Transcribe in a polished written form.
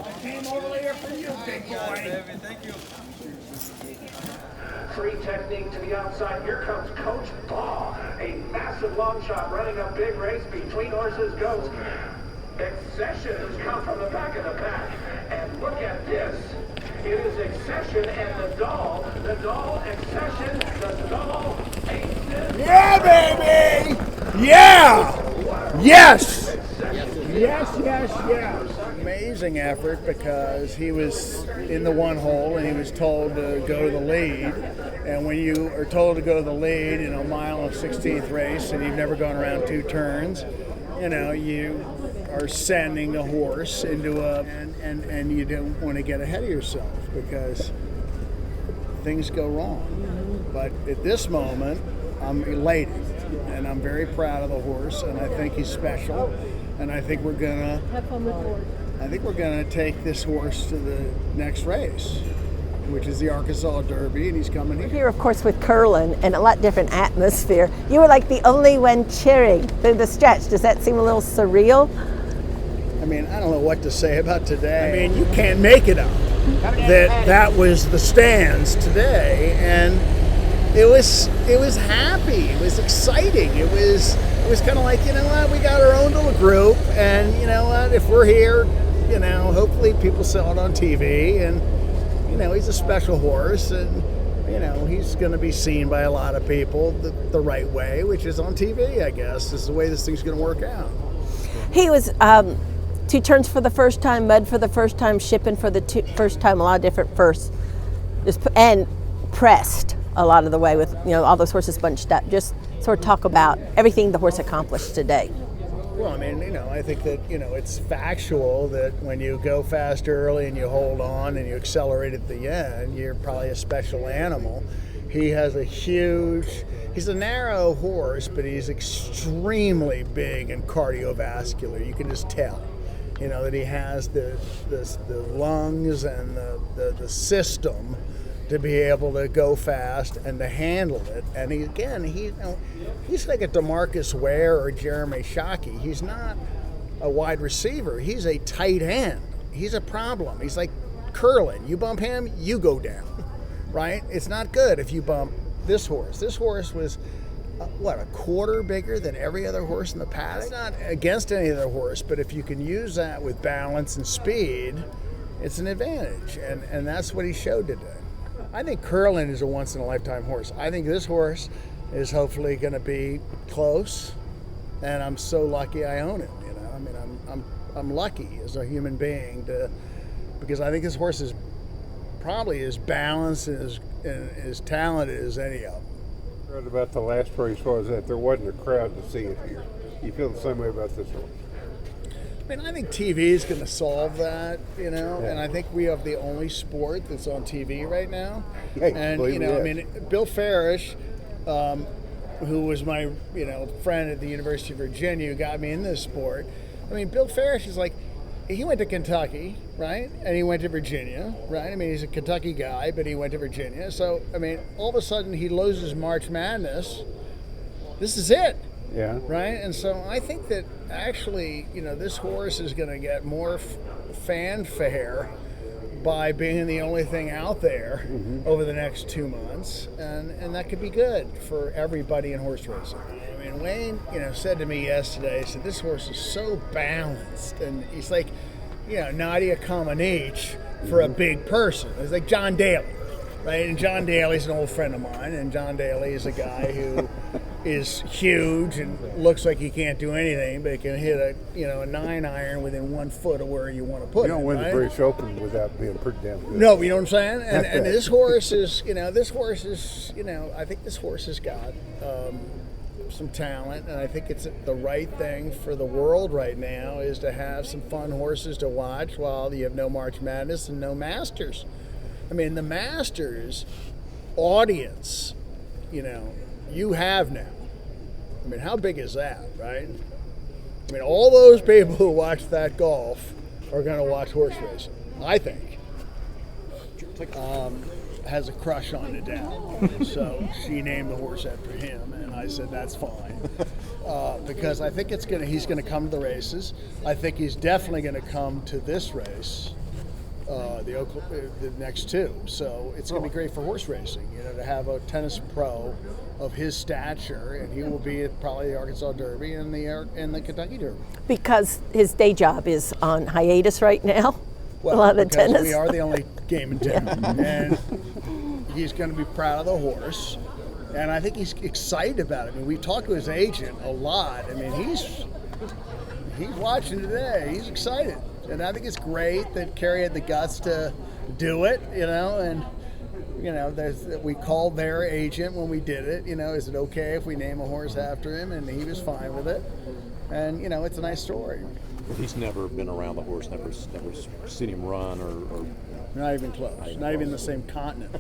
I came over here for you, big boy. Thank you. Free technique to the outside. Here comes Coach Ball. A massive long shot running a big race between horses goes. Accession has come from the back of the pack. And look at this. It is Accession and Nadal. Nadal, Accession, Nadal, Aces. Yeah, baby! Yeah! Yes! Yes. Amazing effort because he was in the one hole and he was told to go to the lead. And when you are told to go to the lead in a mile and 16th race and you've never gone around two turns, you are sending a horse into and you don't want to get ahead of yourself because things go wrong. But at this moment, I'm elated and I'm very proud of the horse and I think he's special. And I think we're gonna have fun with the horse. I think we're gonna take this horse to the next race, which is the Arkansas Derby, and he's coming here. Here, of course, with Curlin and a lot different atmosphere. You were like the only one cheering through the stretch. Does that seem a little surreal? I mean, I don't know what to say about today. I mean, you can't make it up that was the stands today, and it was happy. It was exciting. It was kind of like, you know what, we got our own little group, and you know what, if we're here, hopefully people saw it on TV, and he's a special horse, and he's going to be seen by a lot of people the right way, which is on TV, I guess, is the way this thing's going to work out. He was two turns for the first time, mud for the first time, shipping for the first time, a lot of different firsts, and pressed a lot of the way with all those horses bunched up. Just sort of talk about everything the horse accomplished today. Well, I mean, I think that, it's factual that when you go fast early and you hold on and you accelerate at the end, you're probably a special animal. He has he's a narrow horse, but he's extremely big and cardiovascular. You can just tell, that he has the lungs and the system to be able to go fast and to handle it. And he's like a DeMarcus Ware or Jeremy Shockey. He's not a wide receiver. He's a tight end. He's a problem. He's like Curlin. You bump him, you go down, right? It's not good if you bump this horse. This horse was, a quarter bigger than every other horse in the paddock? It's not against any other horse, but if you can use that with balance and speed, it's an advantage. And that's what he showed today. I think Curlin is a once-in-a-lifetime horse. I think this horse is hopefully going to be close, and I'm so lucky I own it. I mean, I'm lucky as a human being because I think this horse is probably as balanced and as talented as any of them. I read about the last race was that there wasn't a crowd to see it here. You feel the same way about this horse? I mean, I think TV is going to solve that, and I think we have the only sport that's on TV right now. Hey, and, I mean, Bill Farish, who was my, friend at the University of Virginia who got me in this sport. I mean, Bill Farish is like, he went to Kentucky, right? And he went to Virginia, right? I mean, he's a Kentucky guy, but he went to Virginia. So, I mean, all of a sudden he loses March Madness. This is it. Yeah. Right? And so I think that actually, this horse is going to get more fanfare by being the only thing out there over the next 2 months. And that could be good for everybody in horse racing. I mean, Wayne, said to me yesterday, he said, this horse is so balanced. And he's like, Nadia Comaneci for a big person. It's like John Daly, right? And John Daly's an old friend of mine. And John Daly is a guy who is huge and looks like he can't do anything, but he can hit a 9-iron within 1 foot of where you want to put it. You don't win right? the British Open without being pretty damn good. No, you know what I'm saying? And this horse is, I think this horse has got some talent, and I think it's the right thing for the world right now is to have some fun horses to watch while you have no March Madness and no Masters. I mean, the Masters audience, you have now. I mean, how big is that, right? I mean, all those people who watch that golf are going to watch horse racing, I think. Has a crush on Nadal, so she named the horse after him, and I said that's fine because I think he's going to come to the races. I think he's definitely going to come to this race, the next two. So it's going to be great for horse racing, to have a tennis pro of his stature, and he will be at probably the Arkansas Derby and the Kentucky Derby. Because his day job is on hiatus right now. Well, a lot of because tennis. we are the only game in town, and he's going to be proud of the horse, and I think he's excited about it. I mean, we talked to his agent a lot. I mean, he's watching today. He's excited, and I think it's great that Kerry had the guts to do it. And we called their agent when we did it. Is it okay if we name a horse after him? And he was fine with it. And it's a nice story. He's never been around the horse, never seen him run or Not even close. Not even the same continent.